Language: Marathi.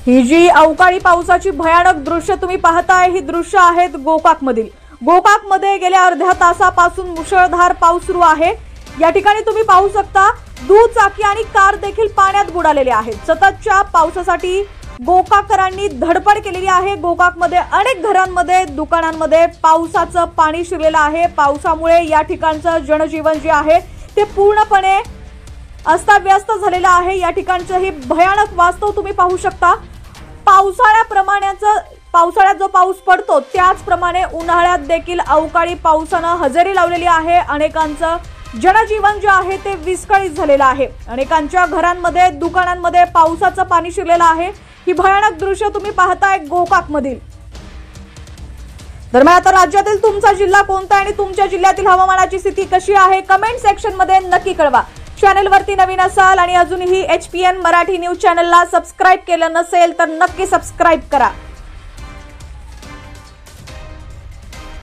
ही जी अवकाळी पावसाची भयानक दृश्य तुम्ही पाहताय, ही दृश्य आहेत गोकाकमधील। गोकाकमध्ये गेल्या अर्ध्या तासापासून मुसळधार पाऊस सुरू आहे। या ठिकाणी तुम्ही पाहू शकता दुचाकी आणि कार देखील पाण्यात बुडालेले आहेत। सततच्या पावसासाठी गोकाकरांनी धडपड केलेली आहे। गोकाकमध्ये अनेक घरांमध्ये, दुकानांमध्ये पावसाचं पाणी शिरलेलं आहे। पावसामुळे या ठिकाणचं जनजीवन जे आहे ते पूर्णपणे अस्ताव्यस्त झालेलं आहे। या ठिकाणचं हे भयानक वास्तव तुम्ही पाहू शकता। पावसाळ्यात जो पाऊस पडतो त्याचप्रमाणे उन्हाळ्यात देखील अवकाळी पावसानं हजेरी लावलेली आहे। अनेकांचं जनजीवन जे आहे ते विस्कळीत झालेलं आहे। अनेकांच्या घरांमध्ये, दुकानांमध्ये पावसाचं पाणी शिरलेलं आहे। ही भयानक दृश्य तुम्ही पाहताय गोकाकमधील। दरम्यान आता राज्यातील तुमचा जिल्हा कोणता आणि तुमच्या जिल्ह्यातील हवामानाची स्थिती कशी आहे कमेंट सेक्शन मध्ये नक्की कळवा। चॅनलवरती नवीन असाल आणि अजूनही HPN मराठी न्यूज चॅनलला सबस्क्राइब केलं नसेल तर नक्की सबस्क्राइब करा।